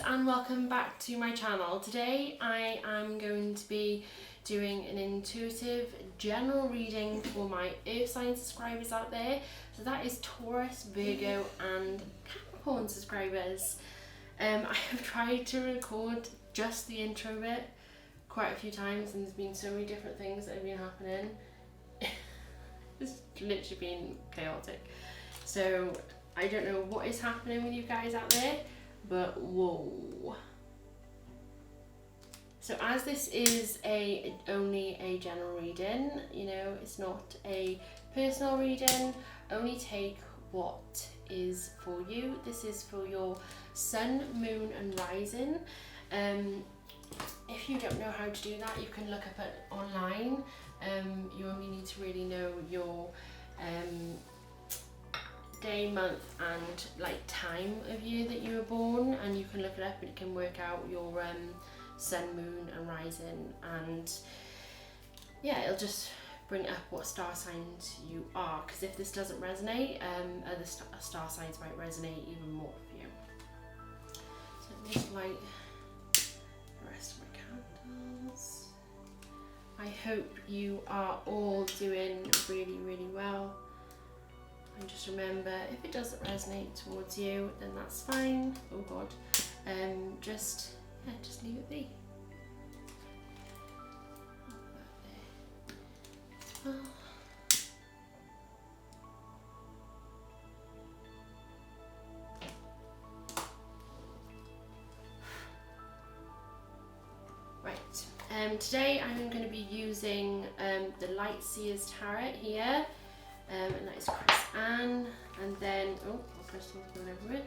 and welcome back to my channel. Today I am going to be doing an intuitive general reading for my earth sign subscribers out there. So that is Taurus, Virgo and Capricorn subscribers. I have tried to record just the intro bit quite a few times and there's been so many different things that have been happening. It's literally been chaotic. So I don't know what is happening with you guys out there, but whoa. So as this is only a general reading, you know, it's not a personal reading, only take what is for you. This is for your sun, moon and rising. If you don't know how to do that, you can look up it online. You only need to really know your day, month and like time of year that you were born, and you can look it up and it can work out your sun, moon and rising, and yeah, it'll just bring up what star signs you are, because if this doesn't resonate, other star signs might resonate even more for you. So let me just light the rest of my candles. I hope you are all doing really, really well. And just remember, if it doesn't resonate towards you, then that's fine. Oh God. Just leave it be. Oh. Right. Today I'm going to be using the Light Seers Tarot here. And that is Chris Ann, and then Crystal's going over it,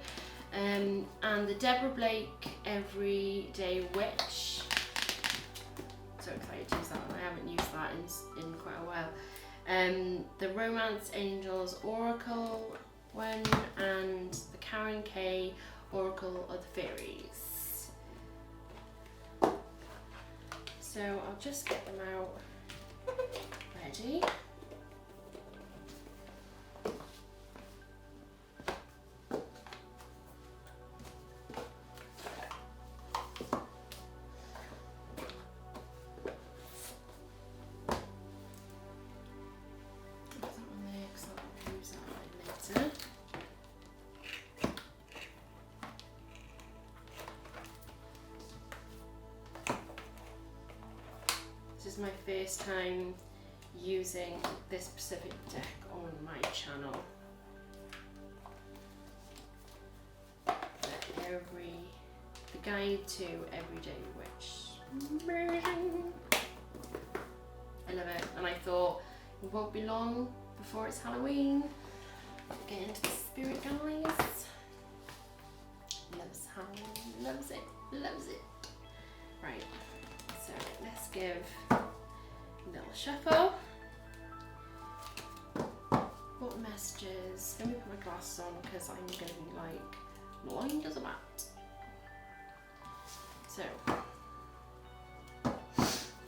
and the Deborah Blake Everyday Witch. So excited to use that one. I haven't used that in quite a while. The Romance Angels Oracle one, and the Karen K Oracle of the Fairies. So I'll just get them out ready. This is my first time using this specific deck on my channel. The guide to Everyday Witch. I love it, and I thought it won't be long before it's Halloween. Get into the spirit, guys. Loves Halloween, loves it, loves it. Right. So let's give a little shuffle. What messages? Let me put my glasses on because I'm going to be like blind as a bat. So,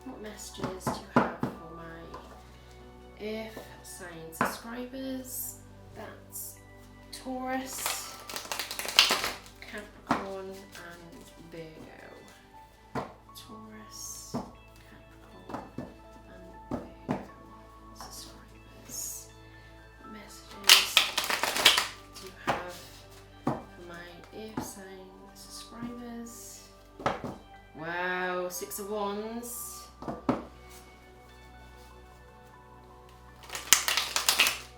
what messages do you have for my Earth sign subscribers? That's Taurus, Capricorn and Virgo. Taurus, Capricorn and Virgo subscribers. What messages do you have for my Earth sign subscribers? Wow, 6 of Wands.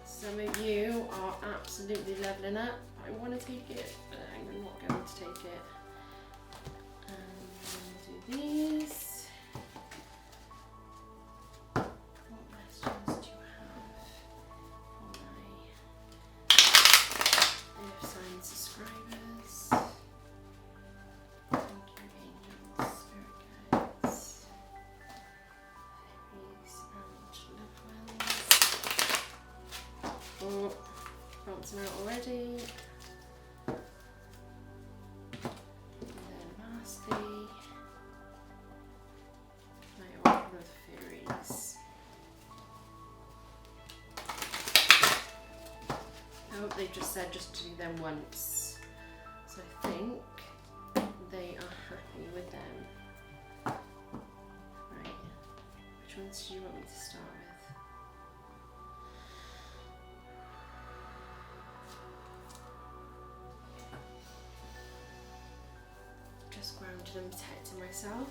Some of you are absolutely leveling up. I want to take it, but I'm not going to take it. Do these. What messages do you have for my Earth sign subscribers? Thank you, angels, spirit guides, fairies and loved ones. Oh, bouncing out already. They just said just to do them once, so I think they protected and protecting myself.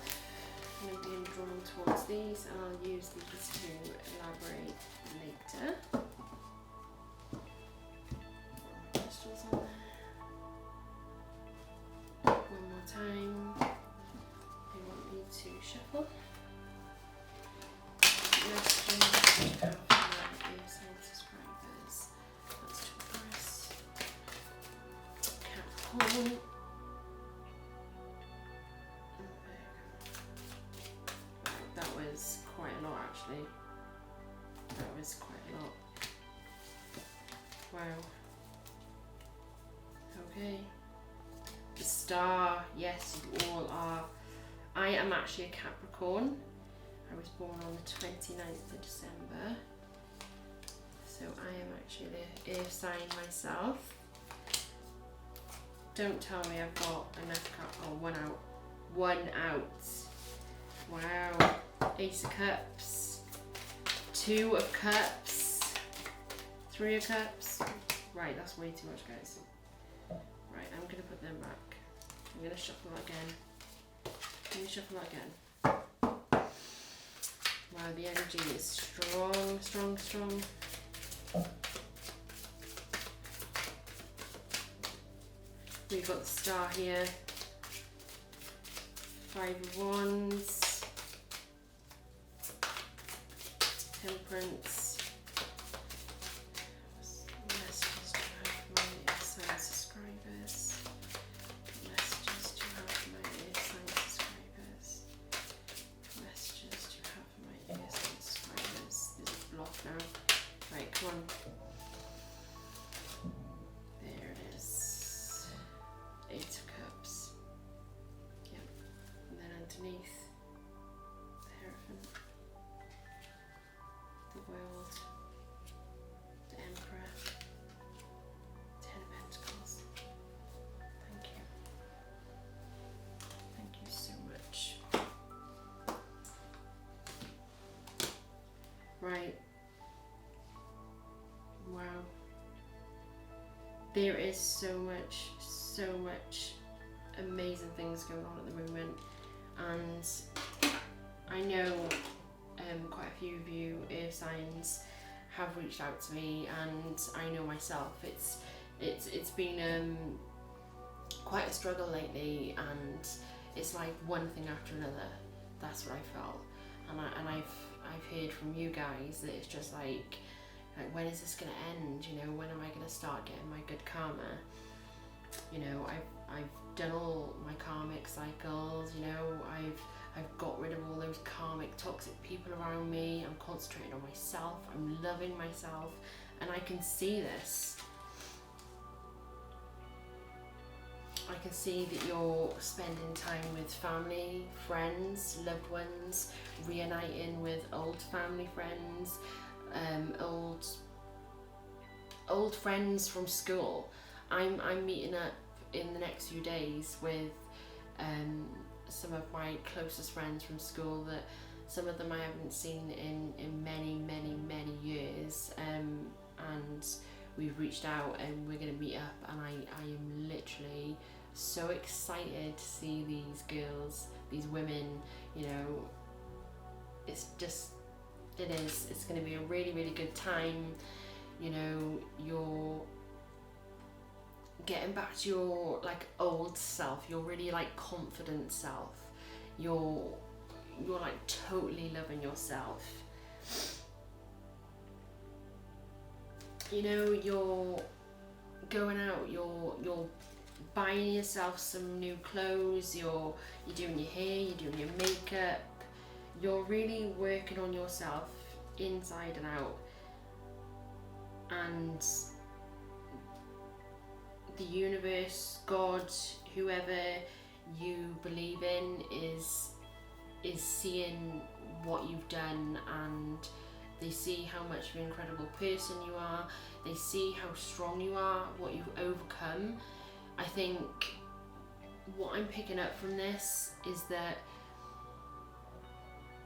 I'm being drawn towards these, and I'll use these to elaborate later. Crystals on there. One more time. They want me to shuffle. Questions have my ear sign subscribers. That's Taurus, Capricorn. That was quite a lot actually. That was quite a lot. Wow. Okay. The star, yes, you all are. I am actually a Capricorn. I was born on the 29th of December. So I am actually the air sign myself. Don't tell me I've got enough oh, one out. One out. Wow. Ace of Cups. 2 of Cups. 3 of Cups. Right, that's way too much, guys. Right, I'm going to put them back. I'm going to shuffle that again. Can you shuffle that again? Wow, the energy is strong, strong, strong. We've got the star here. 5 of Wands. Temperance. Messages to have my air sign subscribers. Messages to have my air sign subscribers. Messages to have my ear sign subscribers. There's a block now. Right, come on. There it is. 8 of Cups. Yep. And then underneath, the Hierophant, the World, the Emperor, 10 of Pentacles. Thank you. Thank you so much. Right. Wow. There is so much amazing things going on at the moment, and I know quite a few of you air signs have reached out to me, and I know myself it's been quite a struggle lately, and it's like one thing after another. That's what I felt, and I've heard from you guys that it's just like when is this gonna end? You know, when am I gonna start getting my good karma? You know, I've done all my karmic cycles. You know, I've got rid of all those karmic toxic people around me. I'm concentrating on myself. I'm loving myself, and I can see this. I can see that you're spending time with family, friends, loved ones, reuniting with old family friends, old friends from school. I'm meeting up in the next few days with some of my closest friends from school, that some of them I haven't seen in many years, and we've reached out and we're going to meet up, and I am literally so excited to see these girls, these women. You know, it's going to be a really good time. You know, you're getting back to your like old self, your really like confident self. You're like totally loving yourself. You know, you're going out, you're buying yourself some new clothes, you're doing your hair, you're doing your makeup, you're really working on yourself inside and out. And the universe, God, whoever you believe in is seeing what you've done, and they see how much of an incredible person you are. They see how strong you are, what you've overcome. I think what I'm picking up from this is that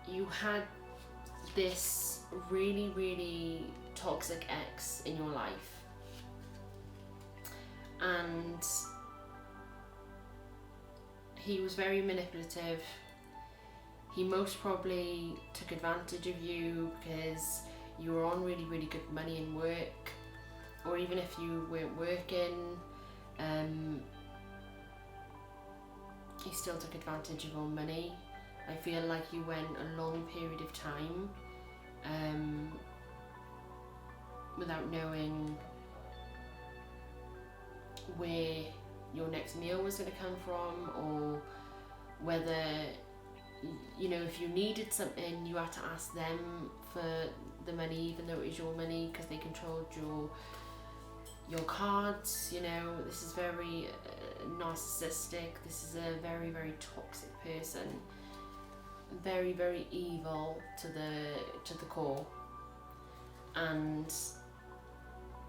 you had this really toxic ex in your life, and he was very manipulative. He most probably took advantage of you because you were on really, really good money in work, or even if you weren't working, he still took advantage of your money. I feel like you went a long period of time without knowing where your next meal was going to come from, or whether, you know, if you needed something you had to ask them for the money, even though it was your money, because they controlled your cards. You know, this is very narcissistic. This is a very, very toxic person, very, very evil to the core. And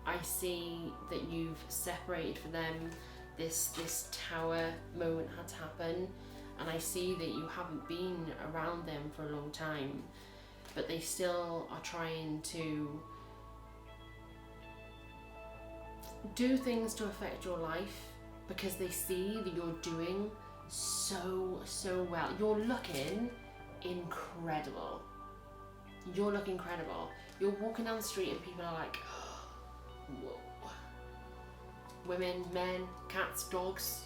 I see that you've separated from them. This tower moment had to happen, and I see that you haven't been around them for a long time, but they still are trying to do things to affect your life because they see that you're doing so well. You're looking incredible. You're looking incredible. You're walking down the street and people are like, whoa. Women, men, cats, dogs,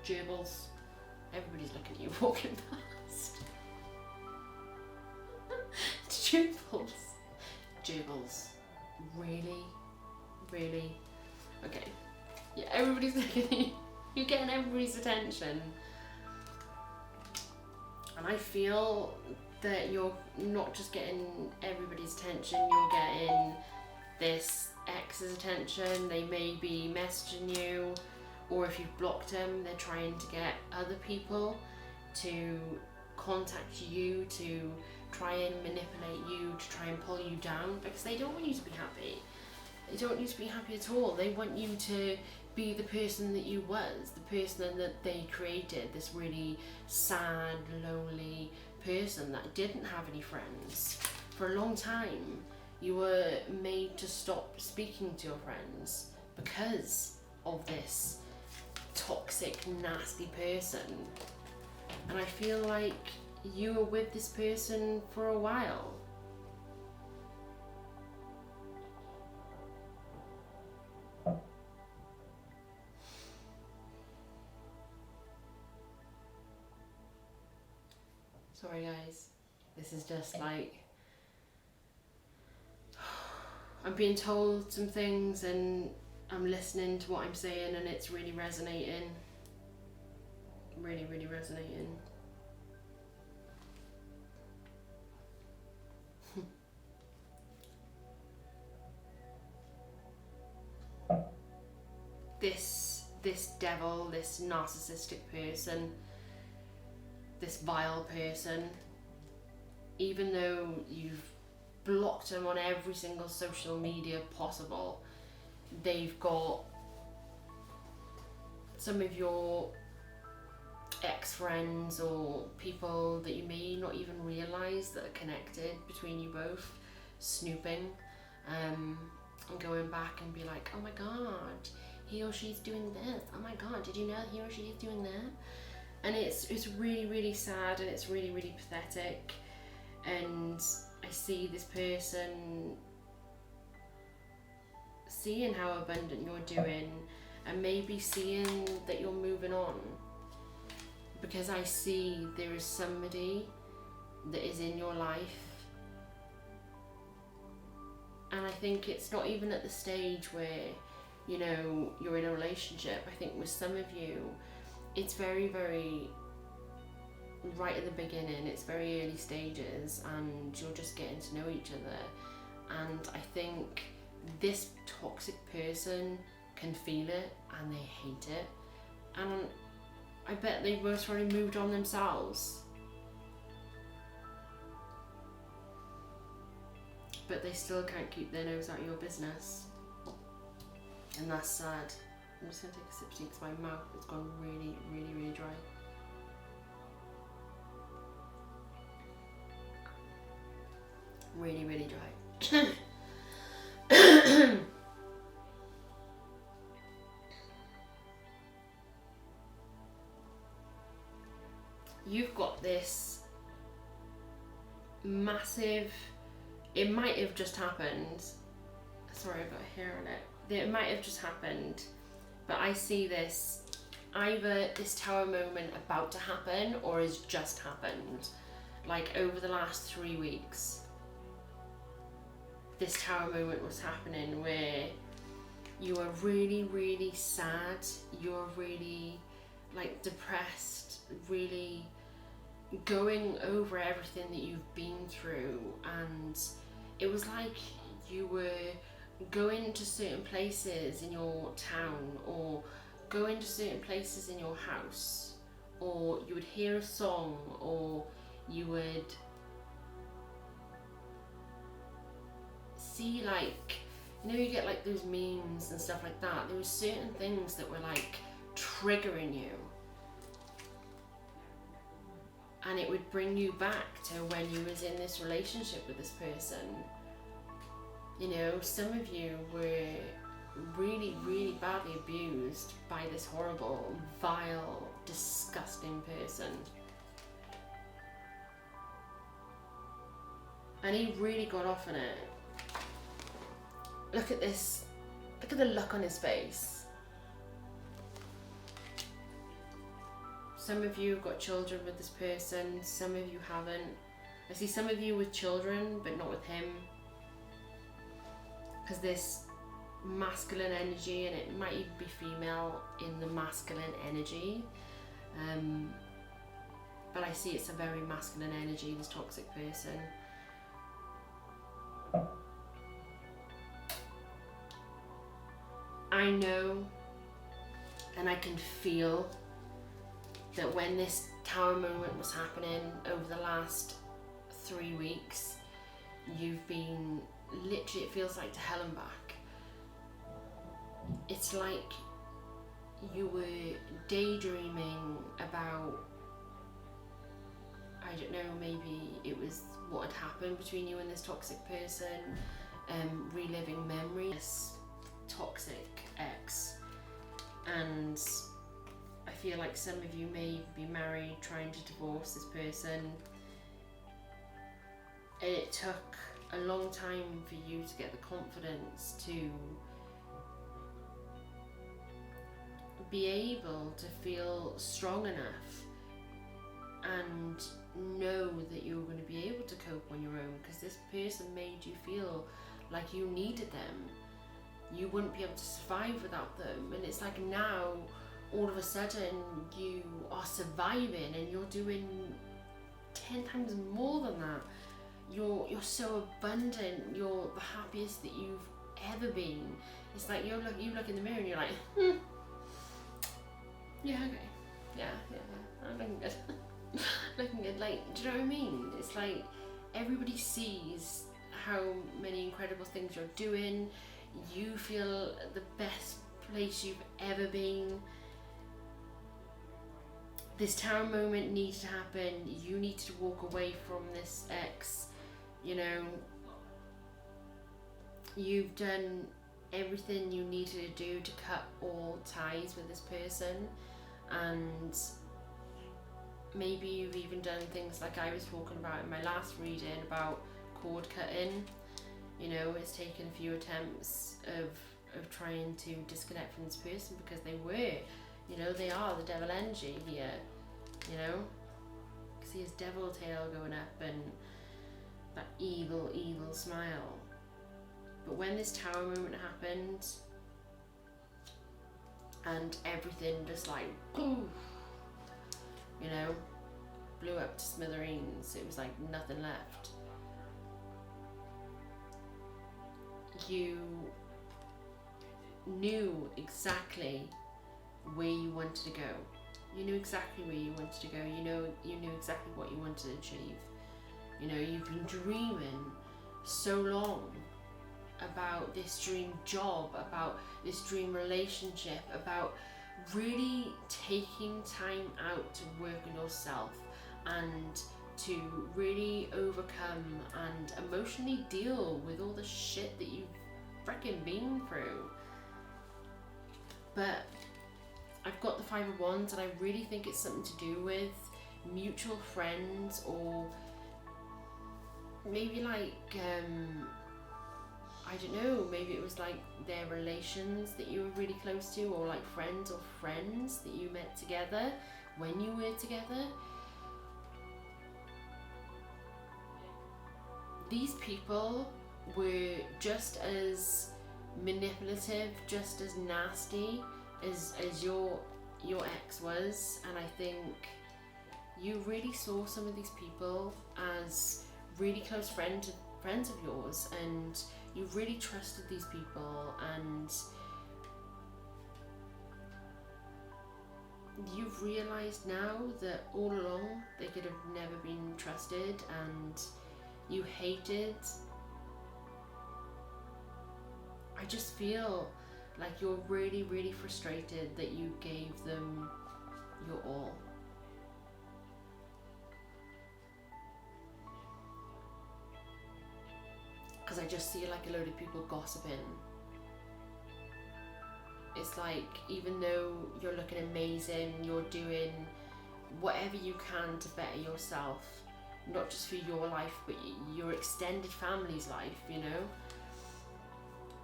gerbils, everybody's looking at you walking past. Gerbils. Really? Okay. Yeah, everybody's looking at you. You're getting everybody's attention. And I feel that you're not just getting everybody's attention, you're getting this ex's attention. They may be messaging you, or if you've blocked them, they're trying to get other people to contact you, to try and manipulate you, to try and pull you down, because they don't want you to be happy. They don't want you to be happy at all. They want you to be the person that you was, the person that they created, this really sad, lonely person that didn't have any friends. For a long time, you were made to stop speaking to your friends because of this toxic, nasty person. And I feel like you were with this person for a while. Sorry guys, this is just like, I'm being told some things and I'm listening to what I'm saying and it's really resonating. Really resonating. This devil, this narcissistic person, this vile person, even though you've blocked them on every single social media possible, they've got some of your ex-friends or people that you may not even realise that are connected between you both, snooping and going back and be like, oh my god, he or she's doing this, oh my god, did you know he or she is doing that? And it's really sad, and it's really pathetic. And I see this person seeing how abundant you're doing, and maybe seeing that you're moving on, because I see there is somebody that is in your life. And I think it's not even at the stage where, you know, you're in a relationship. I think with some of you, it's very right at the beginning, it's very early stages, and you're just getting to know each other. And I think this toxic person can feel it and they hate it, and I bet they most probably moved on themselves, but they still can't keep their nose out of your business, and that's sad. I'm just going to take a sip of tea because my mouth has gone really dry. Really dry. massive, it might have just happened. Sorry, I've got a hair on it. It might have just happened, but I see this, either this tower moment about to happen or has just happened. Like over the last 3 weeks, this tower moment was happening where you are really, really sad, you're really like depressed, really going over everything that you've been through, and it was like you were going to certain places in your town, or going to certain places in your house, or you would hear a song, or you would see, like, you know, you get like those memes and stuff like that. There were certain things that were like triggering you, and it would bring you back to when you was in this relationship with this person. You know, some of you were really, really badly abused by this horrible, vile, disgusting person. And he really got off on it. Look at this. Look at the look on his face. Some of you have got children with this person, some of you haven't. I see some of you with children, but not with him. Because this masculine energy, and it might even be female in the masculine energy. But I see it's a very masculine energy, this toxic person. I know and I can feel that when this tower moment was happening over the last 3 weeks, you've been literally, it feels like to hell and back. It's like you were daydreaming about, I don't know, maybe it was what had happened between you and this toxic person, reliving memories, toxic ex. And I feel like some of you may be married, trying to divorce this person. And it took a long time for you to get the confidence to be able to feel strong enough and know that you were going to be able to cope on your own, because this person made you feel like you needed them. You wouldn't be able to survive without them. And it's like now, all of a sudden, you are surviving and you're doing 10 times more than that. You're so abundant, you're the happiest that you've ever been. It's like you look in the mirror and you're like, yeah, okay, yeah, I'm looking good. Looking good, like, do you know what I mean? It's like everybody sees how many incredible things you're doing. You feel the best place you've ever been. This tower moment needed to happen. You needed to walk away from this ex. You know, you've done everything you needed to do to cut all ties with this person, and maybe you've even done things like I was talking about in my last reading about cord cutting. You know, it's taken a few attempts of trying to disconnect from this person, because they were, you know, they are the devil energy here, you know. See his devil tail going up and that evil, evil smile. But when this tower moment happened and everything just like, poof, you know, blew up to smithereens, it was like nothing left. You knew exactly where you wanted to go. You knew exactly where you wanted to go. You knew exactly what you wanted to achieve. You know, you've been dreaming so long about this dream job, about this dream relationship, about really taking time out to work on yourself and to really overcome and emotionally deal with all the shit that you've freaking been through. But I've got the Five of Wands, and I really think it's something to do with mutual friends, or maybe like, I don't know, maybe it was like their relations that you were really close to, or like friends that you met together when you were together. These people were just as manipulative, just as nasty as your ex was, and I think you really saw some of these people as really close friends of yours, and you really trusted these people, and you've realised now that all along they could have never been trusted, and you hated. I just feel like you're really, really frustrated that you gave them your all. Because I just see like a load of people gossiping. It's like, even though you're looking amazing, you're doing whatever you can to better yourself, not just for your life, but your extended family's life, you know?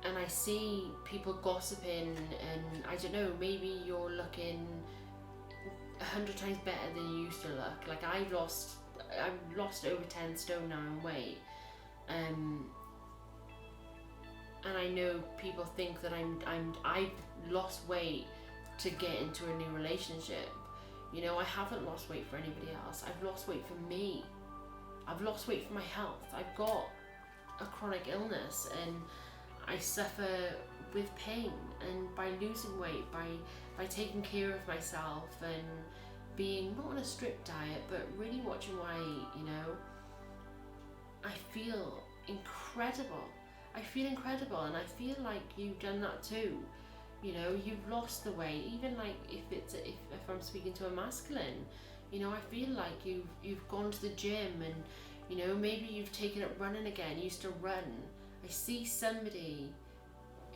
And I see people gossiping, and I don't know, maybe you're looking 100 times better than you used to look. Like I've lost over 10 stone now in weight. And I know people think that I've lost weight to get into a new relationship. You know, I haven't lost weight for anybody else. I've lost weight for me. I've lost weight for my health. I've got a chronic illness, and I suffer with pain. And by losing weight, by taking care of myself and being not on a strict diet, but really watching what I eat, you know, I feel incredible. I feel incredible, and I feel like you've done that too. You know, you've lost the weight. Even like if I'm speaking to a masculine, you know, I feel like you've gone to the gym, and you know, maybe you've taken up running again. You used to run. I see somebody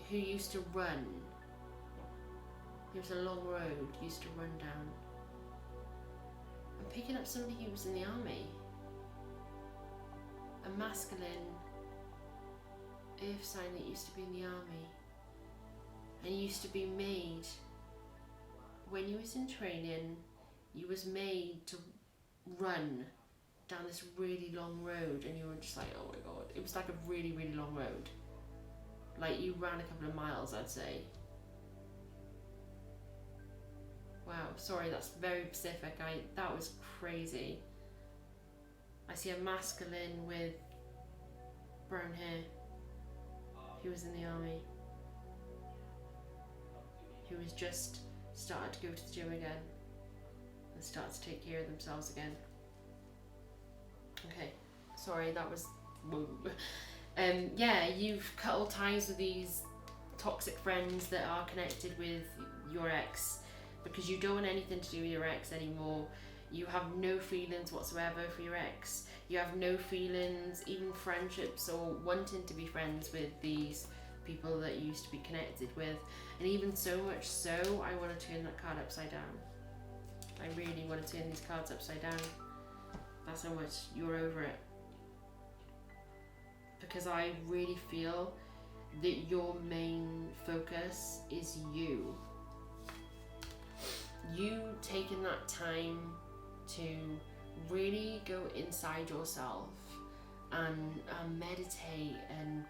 who used to run. It was a long road, used to run down. I'm picking up somebody who was in the army. A masculine earth sign that used to be in the army, and used to be made, when you was in training, you was made to run down this really long road, and you were just like, oh my god, it was like a really, really long road. Like you ran a couple of miles, I'd say. Wow, sorry, that's very specific. That was crazy. I see a masculine with brown hair. He was in the army. Who was just started to go to the gym again and start to take care of themselves again. Okay, sorry, that was yeah, you've cut all ties with these toxic friends that are connected with your ex, because you don't want anything to do with your ex anymore. You have no feelings whatsoever for your ex. You have no feelings, even friendships, or wanting to be friends with these people that you used to be connected with. And even so much so, I want to turn that card upside down. I really want to turn these cards upside down. That's how much you're over it. Because I really feel that your main focus is you. You taking that time to really go inside yourself and meditate and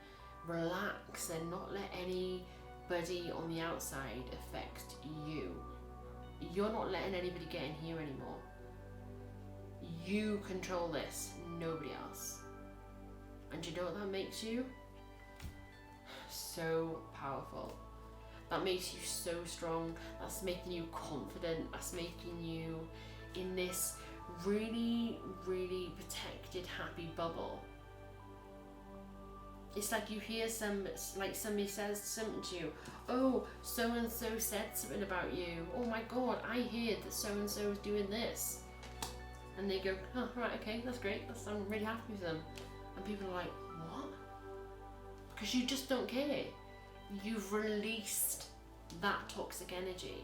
relax, and not let anybody on the outside affect you. You're not letting anybody get in here anymore. You control this, nobody else. And you know what that makes you? So powerful. That makes you so strong. That's making you confident. That's making you in this really, really protected, happy bubble. It's like you hear like somebody says something to you. Oh, so and so said something about you. Oh my god, I heard that so and so is doing this. And they go, oh, right, okay, that's great. I'm really happy with them. And people are like, what? Because you just don't care. You've released that toxic energy.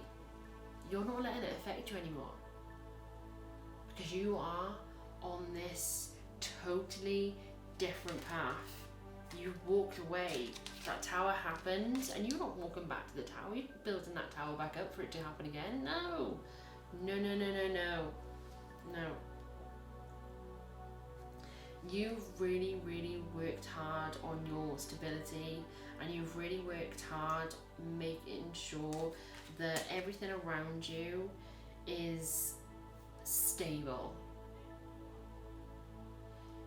You're not letting it affect you anymore. Because you are on this totally different path. You walked away, that tower happened, and you're not walking back to the tower, you're building that tower back up for it to happen again. No. No, no, no, no, no. No. You've really, really worked hard on your stability, and you've really worked hard making sure that everything around you is stable.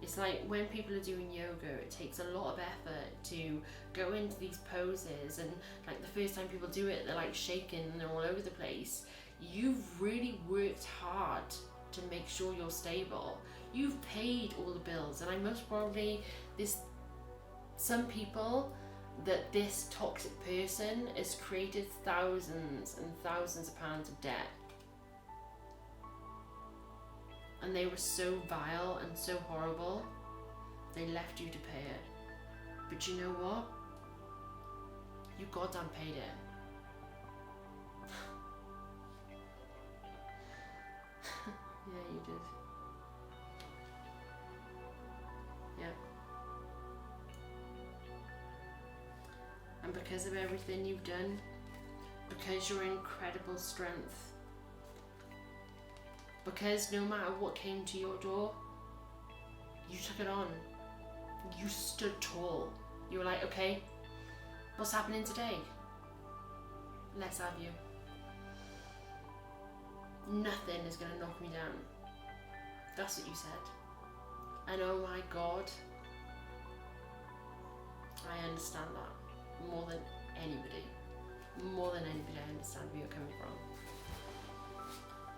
It's like when people are doing yoga, it takes a lot of effort to go into these poses, and like the first time people do it, they're like shaking and they're all over the place. You've really worked hard to make sure you're stable. You've paid all the bills, and I most probably, there's some people that this toxic person has created thousands and thousands of pounds of debt. And they were so vile and so horrible, they left you to pay it. But you know what? You goddamn paid it. Yeah, you did. Yeah. And because of everything you've done, because your incredible strength, because no matter what came to your door, you took it on. You stood tall. You were like, okay, what's happening today? Let's have you. Nothing is going to knock me down. That's what you said. And oh my God, I understand that more than anybody. More than anybody, I understand where you're coming from.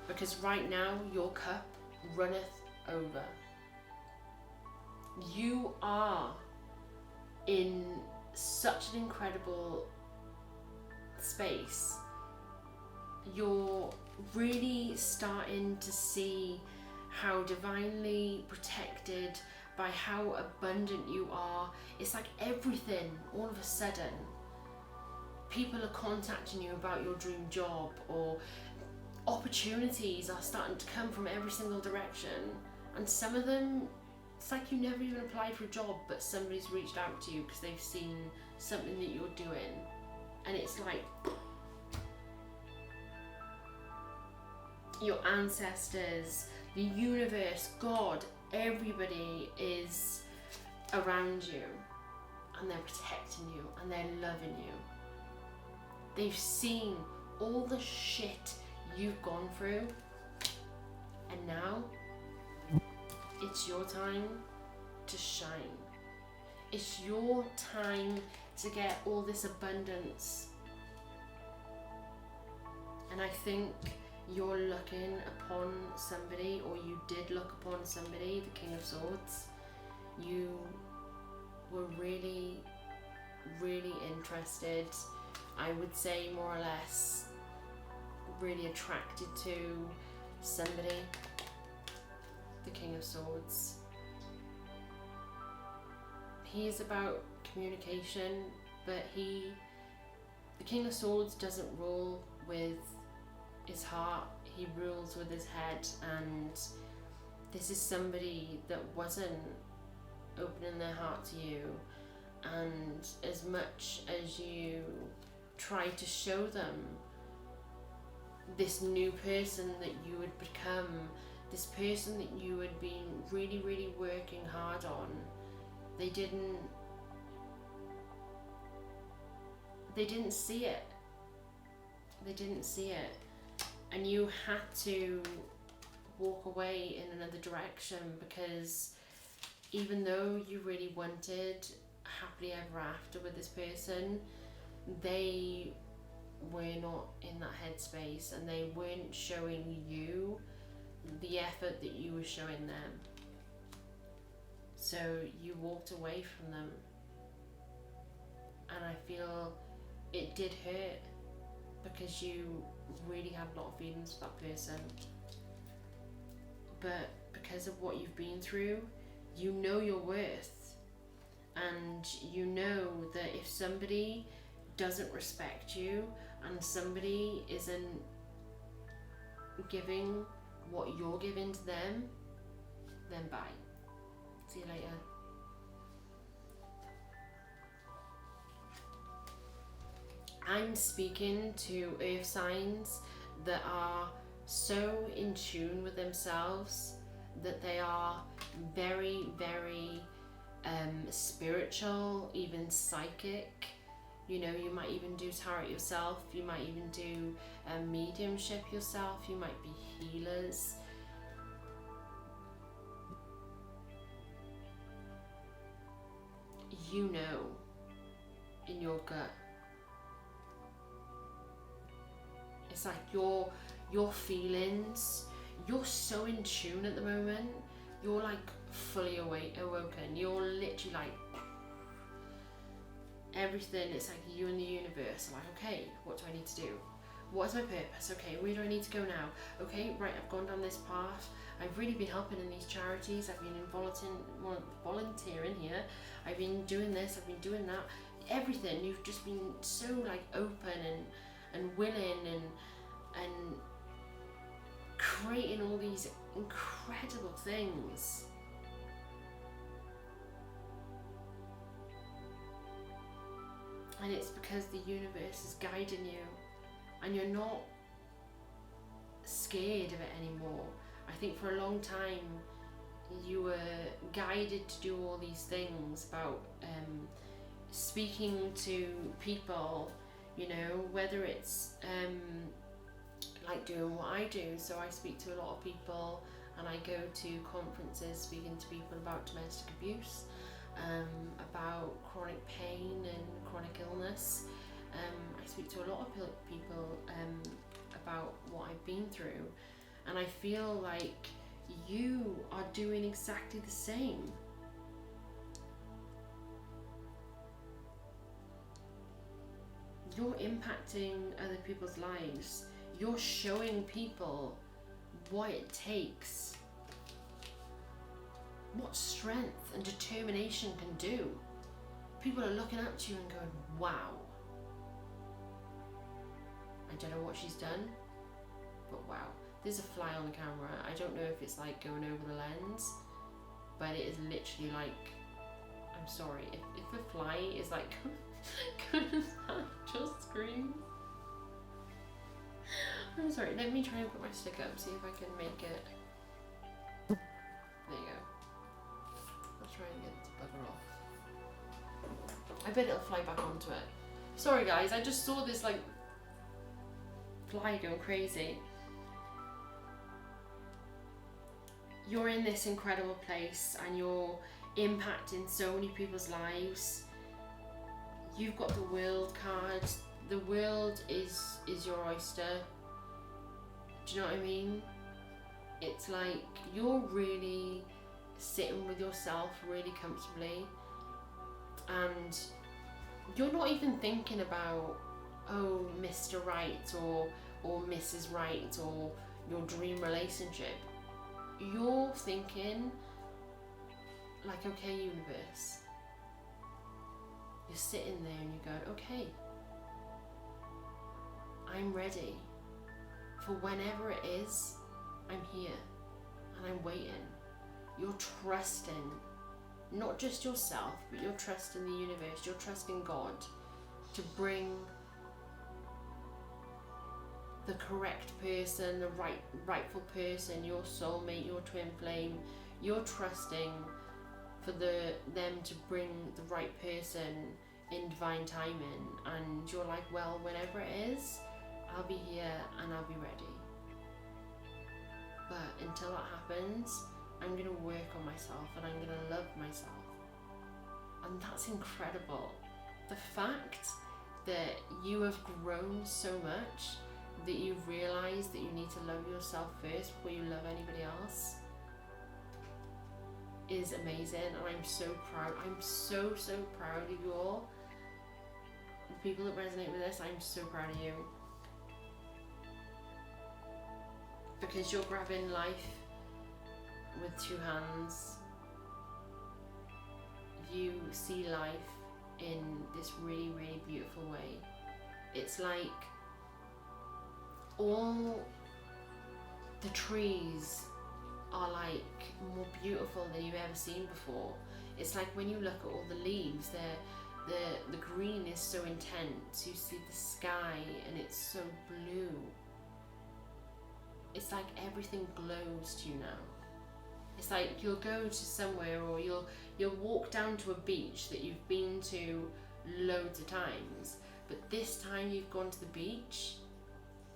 Because right now, your cup runneth over. You are in such an incredible space. You're really starting to see how divinely protected, by how abundant you are. It's like everything, all of a sudden, people are contacting you about your dream job, or opportunities are starting to come from every single direction. And some of them, it's like you never even applied for a job, but somebody's reached out to you because they've seen something that you're doing. And it's like your ancestors, the universe, God, everybody is around you, and they're protecting you, and they're loving you. They've seen all the shit you've gone through, and now it's your time to shine. It's your time to get all this abundance. And I think you're looking upon somebody, or you did look upon somebody, the King of Swords. You were really, really interested, I would say more or less, really attracted to somebody, the King of Swords. He is about communication, but the King of Swords doesn't rule with his heart, he rules with his head. And this is somebody that wasn't opening their heart to you, and as much as you try to show them this new person that you had become, this person that you had been really, really working hard on, they didn't see it. They didn't see it. And you had to walk away in another direction, because even though you really wanted happily ever after with this person, they were not in that headspace, and they weren't showing you the effort that you were showing them. So you walked away from them, and I feel it did hurt, because you really had a lot of feelings for that person. But because of what you've been through, you know your worth, and you know that if somebody doesn't respect you, and somebody isn't giving what you're giving to them, then bye. See you later. I'm speaking to earth signs that are so in tune with themselves that they are very, very spiritual, even psychic. You know, you might even do tarot yourself, you might even do mediumship yourself, you might be healers. You know in your gut. It's like your feelings, you're so in tune at the moment. You're like fully awoken. You're literally like everything. It's like you and the universe are like, okay, what do I need to do? What is my purpose? Okay, where do I need to go now? Okay, right, I've gone down this path. I've really been helping in these charities. I've been volunteering here. I've been doing this. I've been doing that. Everything. You've just been so like open and willing and creating all these incredible things. And it's because the universe is guiding you and you're not scared of it anymore. I think for a long time you were guided to do all these things about speaking to people, you know, whether it's like doing what I do. So I speak to a lot of people and I go to conferences speaking to people about domestic abuse, about chronic pain and chronic illness. I speak to a lot of people about what I've been through, and I feel like you are doing exactly the same. You're impacting other people's lives. You're showing people what it takes, what strength and determination can do. People are looking up to you and going, wow. I don't know what she's done, but wow. There's a fly on the camera. I don't know if it's like going over the lens, but it is literally like, I'm sorry, if a fly is like going at your screen. I'm sorry, let me try and put my stick up, see if I can make it. There you go. I'll try and get the bugger off. I bet it'll fly back onto it. Sorry guys, I just saw this like fly going crazy. You're in this incredible place and you're impacting so many people's lives. You've got the world card. The world is your oyster. Do you know what I mean? It's like you're really sitting with yourself really comfortably and you're not even thinking about, oh, Mr. Right or Mrs. Right or your dream relationship. You're thinking like, okay, universe. You're sitting there and you're going, okay, I'm ready for whenever it is. I'm here and I'm waiting. You're trusting not just yourself, but you're trusting the universe. You're trusting God to bring the correct person, the rightful person, your soulmate, your twin flame. You're trusting for them to bring the right person in divine timing, and you're like, well, whenever it is, I'll be here and I'll be ready. But until that happens, I'm going to work on myself and I'm going to love myself. And that's incredible. The fact that you have grown so much that you've realised that you need to love yourself first before you love anybody else is amazing, and I'm so proud. I'm so proud of you all. The people that resonate with this, I'm so proud of you. Because you're grabbing life with two hands. You see life in this really, really beautiful way. It's like all the trees are like more beautiful than you've ever seen before. It's like when you look at all the leaves, the green is so intense. You see the sky and it's so blue. It's like everything glows to you now. It's like you'll go to somewhere, or you'll walk down to a beach that you've been to loads of times, but this time you've gone to the beach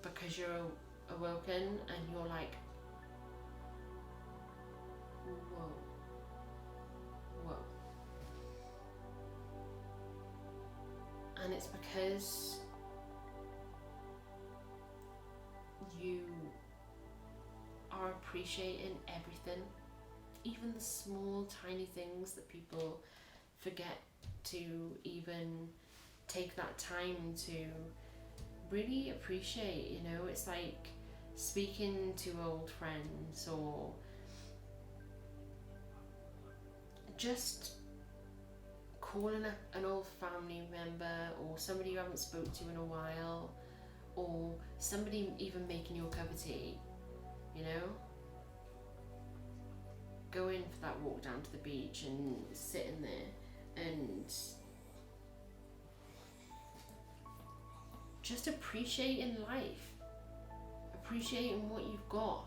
because you're awoken and you're like, whoa, whoa. And it's because you are appreciating everything, even the small tiny things that people forget to even take that time to really appreciate. You know, it's like speaking to old friends, or just calling up an old family member, or somebody you haven't spoke to in a while, or somebody even making you a cup of tea, you know? Going for that walk down to the beach and sitting there and just appreciating life, appreciating what you've got.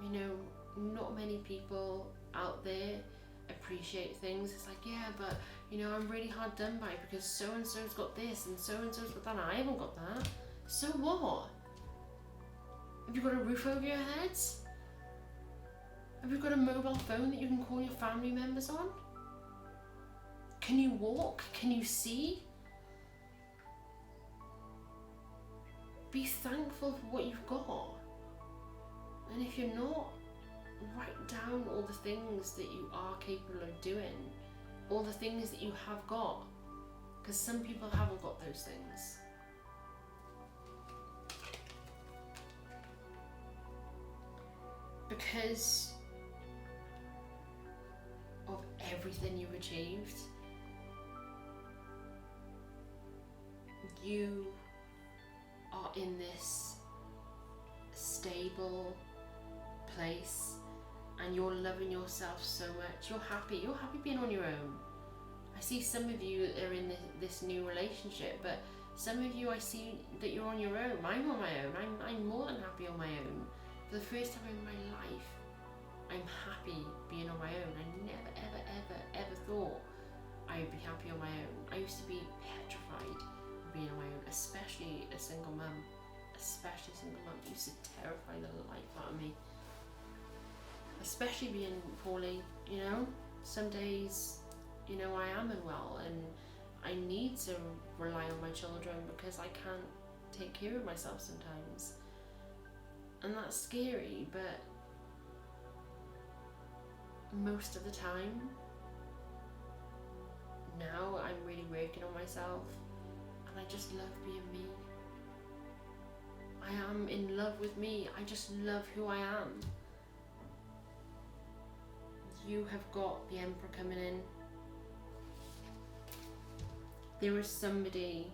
You know, not many people out there appreciate things. It's like, yeah, but you know, I'm really hard done by because so and so's got this and so and so's got that and I haven't got that. So what? Have you got a roof over your heads? Have you got a mobile phone that you can call your family members on? Can you walk? Can you see? Be thankful for what you've got. And if you're not, write down all the things that you are capable of doing, all the things that you have got, because some people haven't got those things. Because of everything you've achieved, you are in this stable place and you're loving yourself so much. You're happy being on your own. I see some of you are in this new relationship, but some of you I see that you're on your own. I'm on my own. I'm more than happy on my own. For the first time in my life, I'm happy being on my own. I never, ever, ever, ever thought I would be happy on my own. I used to be petrified of being on my own, especially a single mum. Especially a single mum. It used to terrify the life out of me. Especially being poorly, you know. Some days, you know, I am unwell and I need to rely on my children because I can't take care of myself sometimes. And that's scary, but most of the time, now I'm really working on myself and I just love being me. I am in love with me. I just love who I am. You have got the Emperor coming in. There is somebody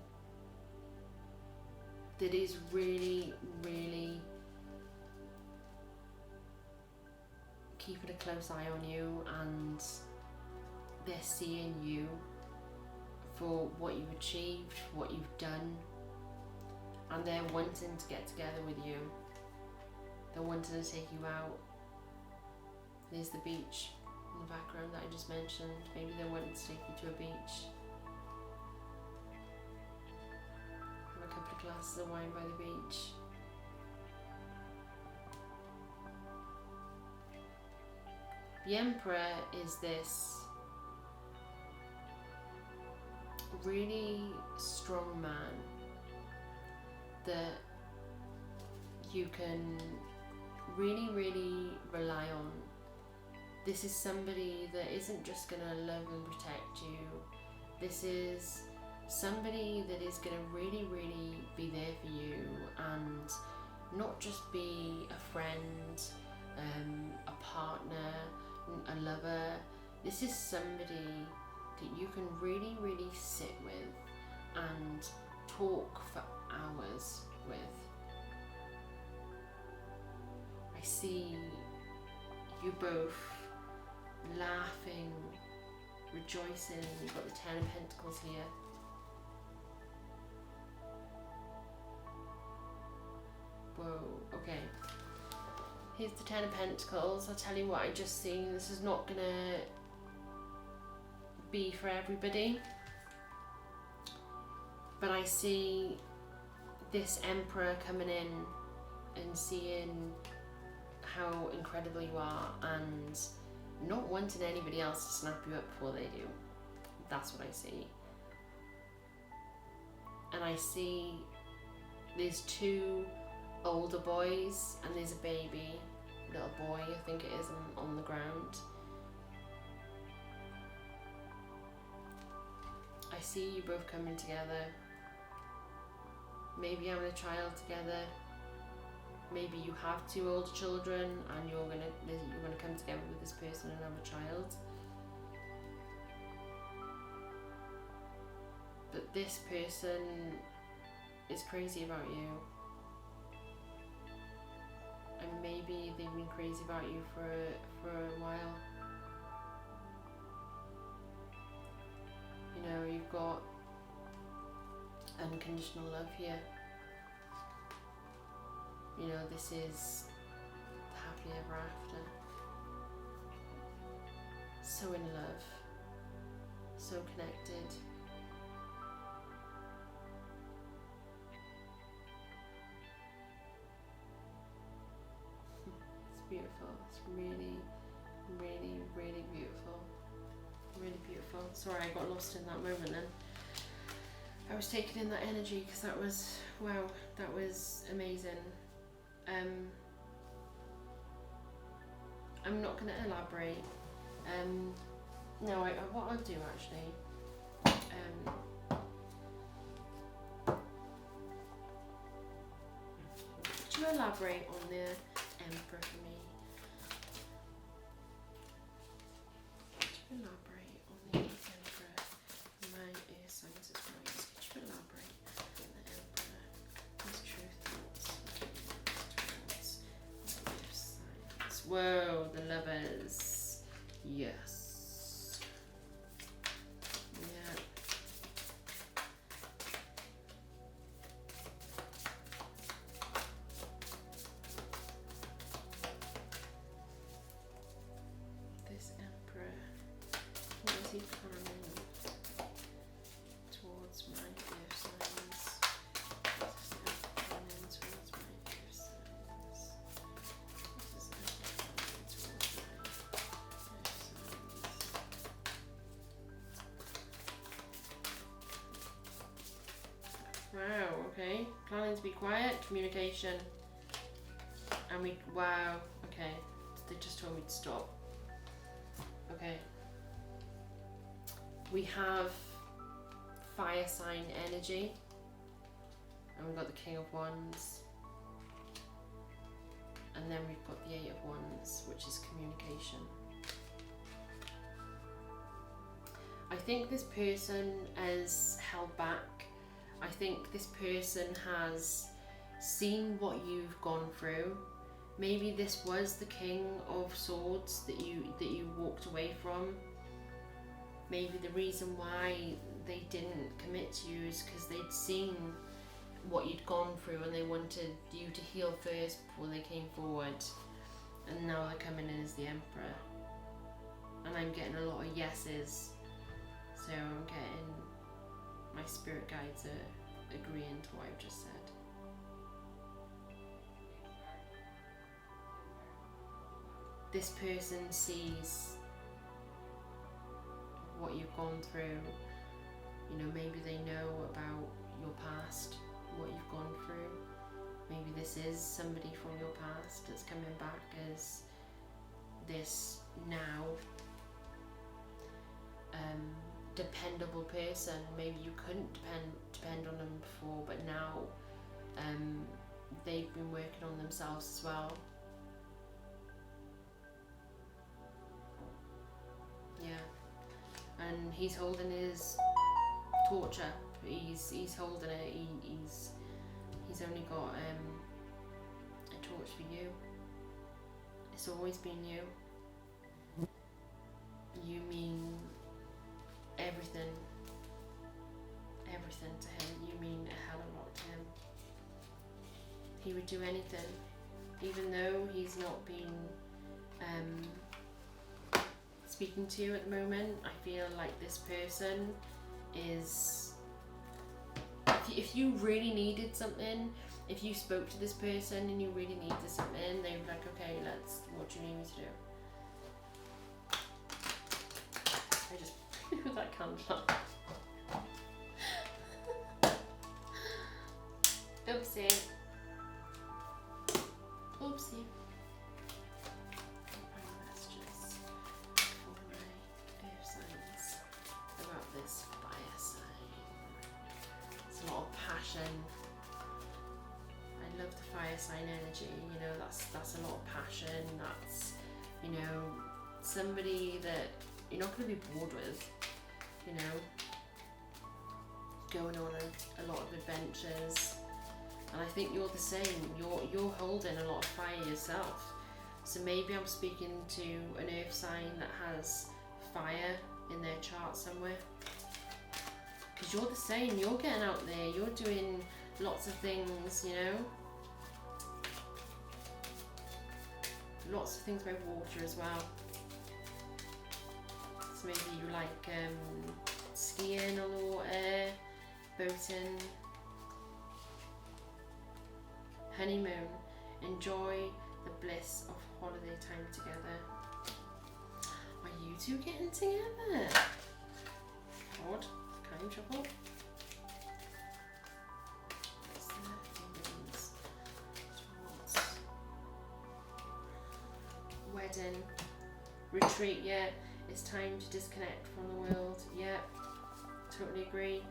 that is really, really keeping a close eye on you, and they're seeing you for what you've achieved, what you've done, and they're wanting to get together with you. They're wanting to take you out. There's the beach in the background that I just mentioned. Maybe they're wanting to take you to a beach. Have a couple of glasses of wine by the beach. The Emperor is this really strong man that you can really, really rely on. This is somebody that isn't just going to love and protect you. This is somebody that is going to really, really be there for you, and not just be a friend, a partner, a lover. This is somebody that you can really, really sit with and talk for hours with. I see you both laughing rejoicing. You've got the Ten of Pentacles here. Whoa, okay. Here's the Ten of Pentacles. I'll tell you what, I just see this is not gonna be for everybody. But I see this Emperor coming in and seeing how incredible you are and not wanting anybody else to snap you up before they do. That's what I see. And I see there's two older boys and there's a baby, little boy I think it is, on the ground. I see you both coming together, maybe having a child together. Maybe you have two older children and you're gonna come together with this person and have a child. But this person is crazy about you. And maybe they've been crazy about you for a while. You know, you've got unconditional love here. You know, this is happily ever after. So in love, so connected. It's beautiful. It's really, really, really beautiful. Really beautiful. Sorry, I got lost in that moment then. I was taking in that energy because that was, wow, that was amazing. I'm not going to elaborate. No, what I'll do actually, could you elaborate on the Emperor for me? Could you elaborate on the Emperor? My ear signs as well. Could you elaborate on the Emperor? His true thoughts towards my ear signs. Whoa, the Lovers. Yes. Yeah. This Emperor, what is he planning towards my ear signs? What is the Emperor planning towards my ear signs? What is the Emperor planning towards my ear signs? Wow, okay. Planning to be quiet, communication. And wow, okay. They just told me to stop. Okay. We have fire sign energy. And we've got the King of Wands. And then we've got the Eight of Wands, which is communication. I think this person is held back. I think this person has seen what you've gone through. Maybe this was the King of Swords that you walked away from. Maybe the reason why they didn't commit to you is because they'd seen what you'd gone through and they wanted you to heal first before they came forward. And now they're coming in as the Emperor. And I'm getting a lot of yeses. So I'm getting my spirit guides are agreeing to what I've just said. This person sees what you've gone through. You know, maybe they know about your past, what you've gone through. Maybe this is somebody from your past that's coming back as this now dependable person. Maybe you couldn't depend on them before, but now they've been working on themselves as well. Yeah, and he's holding his torch up. He's holding it. He's only got a torch for you. It's always been you. You mean everything to him. You mean a hell of a lot to him. He would do anything, even though he's not been speaking to you at the moment. I feel like this person is, if you really needed something, if you spoke to this person and you really needed something, they'd be like, okay, what do you need me to do? I just blew that candle up. Oopsie. Oopsie. Messages for my earth signs about this fire sign. It's a lot of passion. I love the fire sign energy. You know, that's a lot of passion. That's, you know, somebody that you're not going to be bored with. You know, going on a lot of adventures. And I think you're the same. You're holding a lot of fire yourself. So maybe I'm speaking to an earth sign that has fire in their chart somewhere. Because you're the same. You're getting out there. You're doing lots of things, you know. Lots of things by water as well. So maybe you like skiing on the water, boating. Honeymoon. Enjoy the bliss of holiday time together. Are you two getting together? God, kind of trouble. Wedding. Retreat, yeah. It's time to disconnect from the world. Yeah. Totally agree.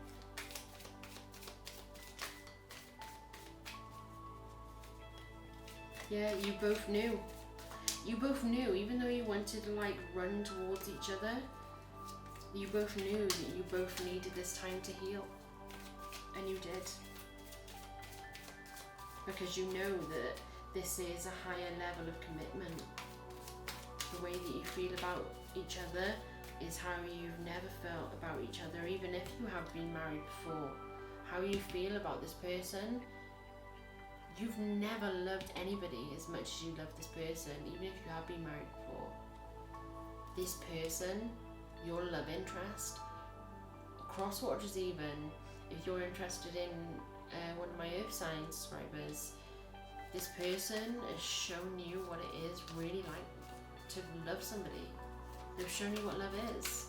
Yeah, you both knew. You both knew, even though you wanted to like run towards each other, you both knew that you both needed this time to heal. And you did. Because you know that this is a higher level of commitment. The way that you feel about each other is how you've never felt about each other, even if you have been married before. How you feel about this person. You've never loved anybody as much as you love this person, even if you have been married before. This person, your love interest, cross watchers even, if you're interested in one of my earth sign subscribers, this person has shown you what it is really like to love somebody. They've shown you what love is.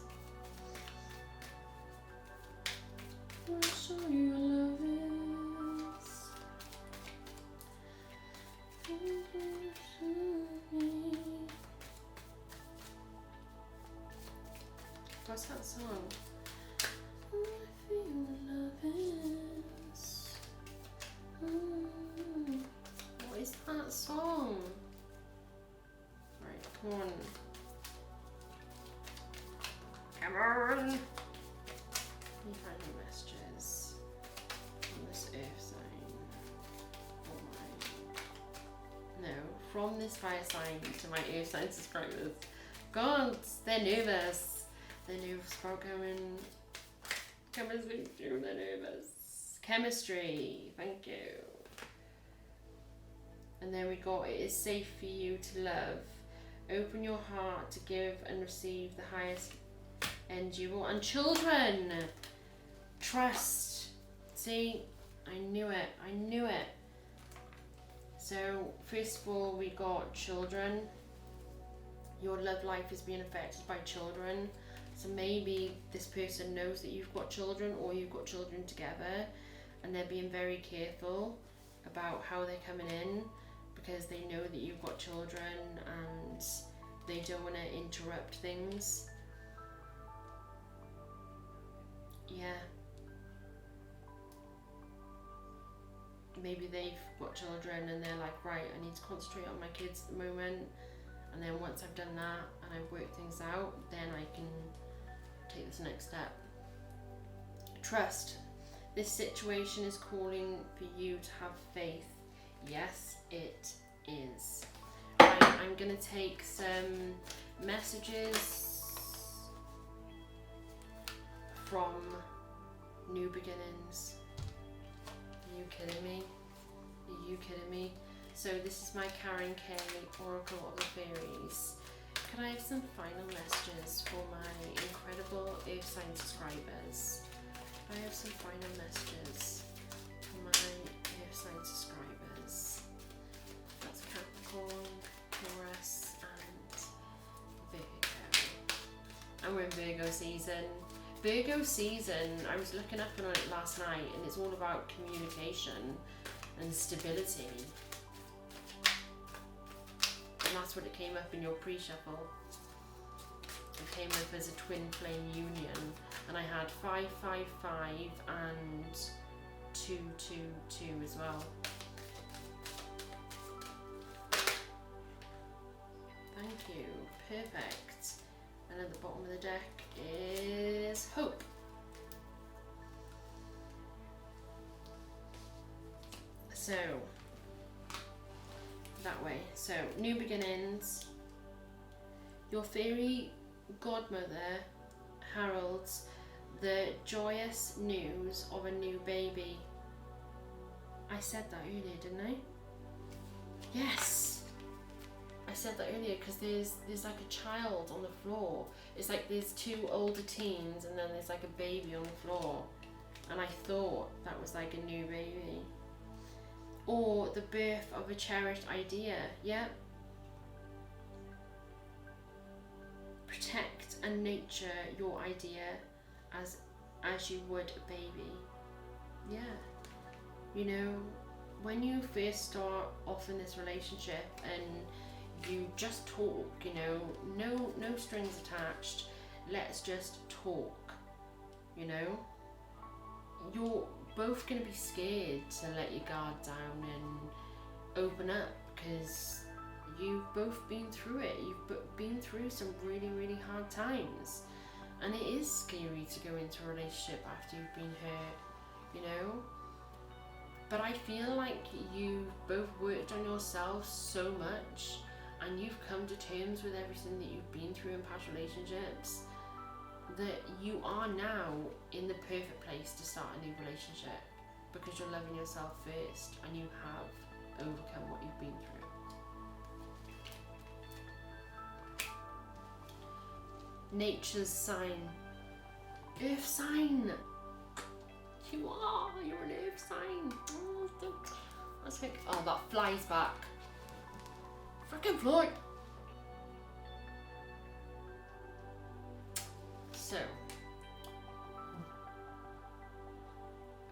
I'll show you what love is. What's that song? I feel love is. What is that song? Right, come on. Come on! Let me find my messages from this earth sign. No, from this fire sign to my earth sign subscribers. God, they're nervous. They're nervous about coming and speak to you. They're nervous. Chemistry, thank you. And then we got, it is safe for you to love. Open your heart to give and receive the highest end you will. And children, trust. See, I knew it. I knew it. So first of all, we got children. Your love life is being affected by children. So maybe this person knows that you've got children or you've got children together, and they're being very careful about how they're coming in because they know that you've got children and they don't want to interrupt things. Yeah. Maybe they've got children and they're like, right, I need to concentrate on my kids at the moment, and then once I've done that and I've worked things out, then I can take this next step. Trust. This situation is calling for you to have faith. Yes, it is. Right, I'm going to take some messages from New Beginnings. Are you kidding me? Are you kidding me? So this is my Karen K Oracle of the Fairies. Can I have some final messages for my incredible Earth sign subscribers? Can I have some final messages for my Earth sign subscribers? That's Capricorn, Taurus and Virgo. And we're in Virgo season. Virgo season, I was looking up on it last night, and it's all about communication and stability. And that's what it came up in your pre-shuffle. It came up as a twin flame union, and I had 555 and 222 as well. Thank you. Perfect. And at the bottom of the deck is Hope. So, that way. So, new beginnings. Your fairy godmother heralds the joyous news of a new baby. I said that earlier, didn't I? Yes! I said that earlier because there's like a child on the floor. It's like there's two older teens and then there's like a baby on the floor. And I thought that was like a new baby. Or the birth of a cherished idea. Yeah. Protect and nurture your idea as you would a baby. Yeah. You know, when you first start off in this relationship and you just talk, you know, no strings attached, let's just talk, you know, you're both going to be scared to let your guard down and open up because you've both been through it. You've been through some really, really hard times, and it is scary to go into a relationship after you've been hurt, you know. But I feel like you've both worked on yourself so much, and you've come to terms with everything that you've been through in past relationships, that you are now in the perfect place to start a new relationship because you're loving yourself first and you have overcome what you've been through. Nature's sign. Earth sign. You're an earth sign. Oh, that flies back. Frickin' fly. So,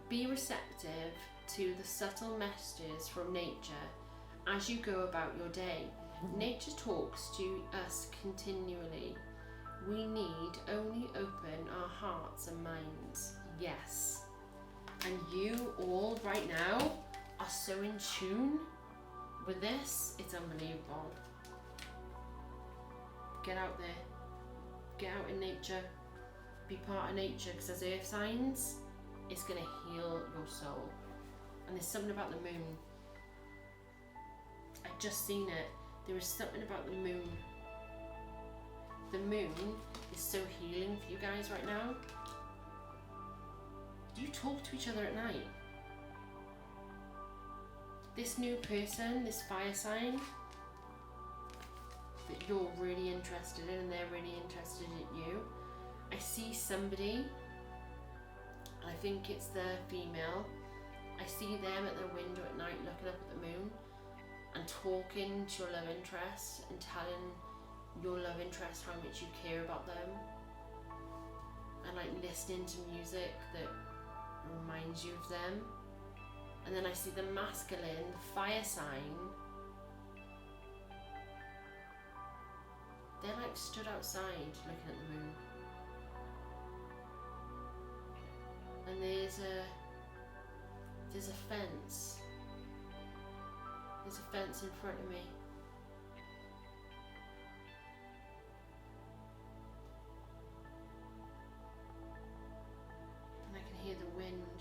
be receptive to the subtle messages from nature as you go about your day. Nature talks to us continually. We need only open our hearts and minds. Yes. And you all right now are so in tune with this, it's unbelievable. Get out there. Get out in nature. Be part of nature, because as earth signs, it's going to heal your soul. And there's something about the moon. I've just seen it. There is something about the moon. The moon is so healing for you guys right now. Do you talk to each other at night? This new person, this fire sign that you're really interested in and they're really interested in you. I see somebody, and I think it's the female. I see them at their window at night looking up at the moon and talking to your love interest and telling your love interest how much you care about them, and like listening to music that reminds you of them. And then I see the masculine fire sign. They're like stood outside looking at the moon. And there's a fence. There's a fence in front of me. And I can hear the wind.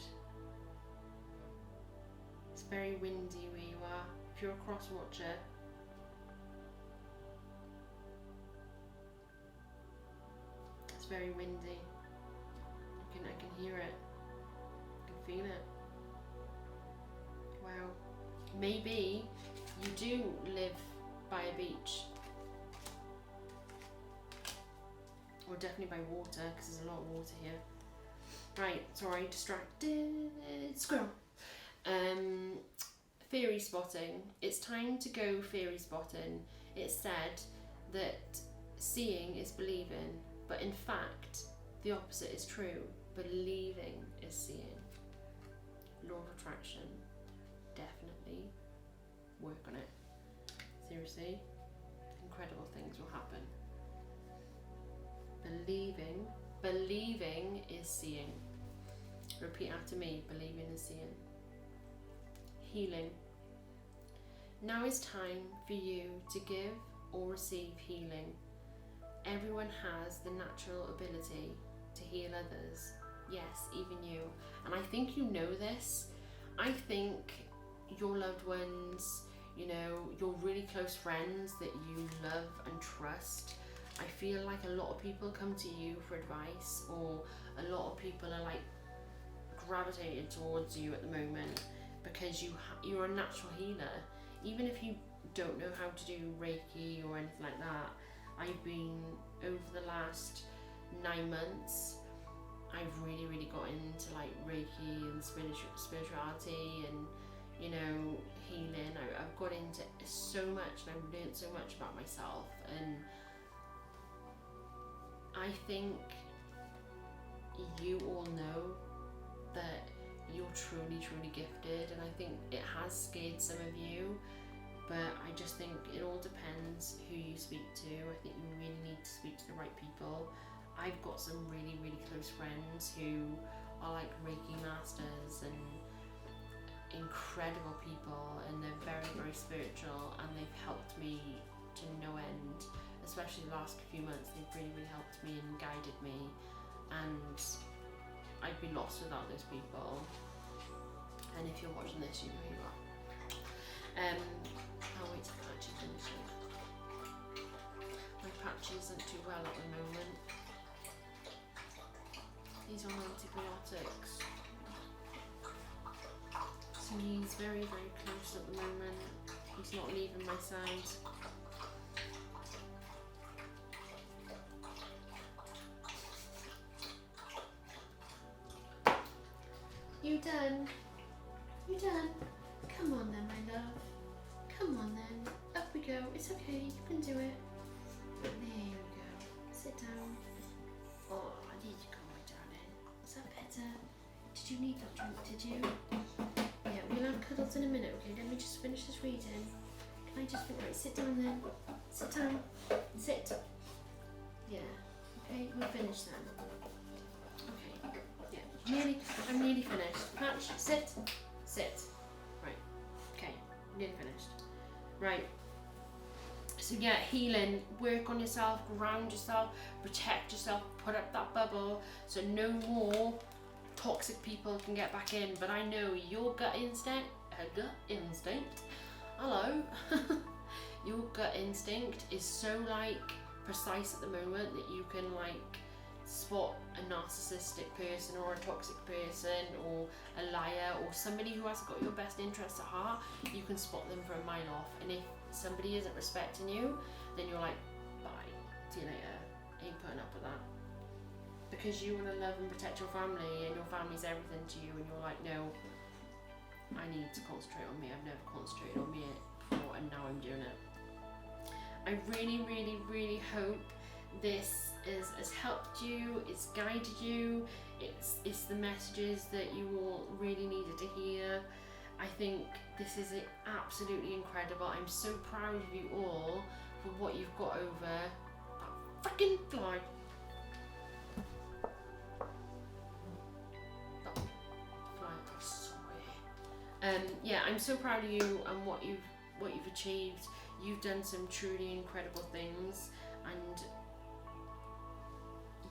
It's very windy where you are. If you're a cross watcher, it's very windy. You can hear it. I can feel it. Wow. Maybe you do live by a beach. Or definitely by water, because there's a lot of water here. Right, sorry, distracted. Squirrel. Fairy spotting. It's time to go fairy spotting. It's said that seeing is believing, but in fact, the opposite is true. Believing is seeing. Law of attraction. Definitely work on it. Seriously, incredible things will happen. Believing is seeing. Repeat after me, believing is seeing. Healing. Now is time for you to give or receive healing. Everyone has the natural ability to heal others. Yes, even you. And I think you know this. I think your loved ones, you know, your really close friends that you love and trust, I feel like a lot of people come to you for advice, or a lot of people are like gravitated towards you at the moment because you're a natural healer. Even if you don't know how to do Reiki or anything like that, I've been, over the last 9 months, I've really got into like Reiki and spirituality and, you know, healing. I've got into so much, and I've learned so much about myself, and I think you all know that you're truly gifted, and I think it has scared some of you, but I just think it all depends who you speak to. I think you really need to speak to the right people. I've got some really close friends who are like Reiki masters and incredible people, and they're very spiritual, and they've helped me to no end. Especially the last few months, they've really helped me and guided me, and I'd be lost without those people. And if you're watching this, you know who you are. I'll wait till the patchy finishes. My patchy isn't too well at the moment. He's on antibiotics, so he's very close at the moment. He's not leaving my side. You done? You done? Come on then, my love. Come on then. Up we go. It's okay. You can do it. There we go. Sit down. Oh, I need to go, my darling. Is that better? Did you need that drink? Did you? Yeah, we'll have cuddles in a minute, okay? Let me just finish this reading. Can I just... Right, sit down then. Sit down. Sit. Yeah. Okay, we'll finish then. Okay. Yeah. I'm nearly finished. Patch, sit. Sit. Right. Okay. Nearly finished. Right. So yeah, healing, work on yourself, ground yourself, protect yourself, put up that bubble so no more toxic people can get back in. But I know your gut instinct, hello, your gut instinct is so like precise at the moment that you can like spot a narcissistic person or a toxic person or a liar or somebody who hasn't got your best interests at heart. You can spot them from a mile off, and if somebody isn't respecting you, then you're like, bye, see you later, ain't putting up with that. Because you want to love and protect your family, and your family's everything to you, and you're like, no, I need to concentrate on me. I've never concentrated on me before, and now I'm doing it. I really hope this has helped you, it's guided you, it's the messages that you all really needed to hear. I think this is absolutely incredible. I'm so proud of you all for what you've got over that freaking fly. That fly, I swear. Yeah, I'm so proud of you and what you've achieved. You've done some truly incredible things, and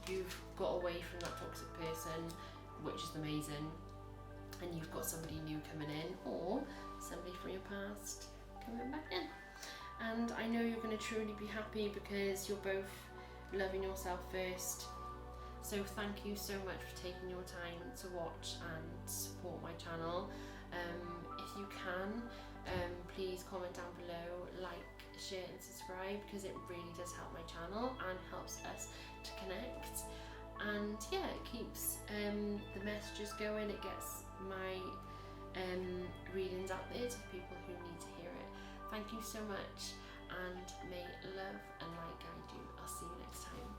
you've got away from that toxic person, which is amazing. And you've got somebody new coming in, or somebody from your past coming back in. And I know you're going to truly be happy because you're both loving yourself first. So thank you so much for taking your time to watch and support my channel. If you can, please comment down below, like, share and subscribe, because it really does help my channel and helps us to connect. And yeah, it keeps the messages going, it gets my readings out there to people who need to hear it. Thank you so much, and may love and light guide you. I'll see you next time.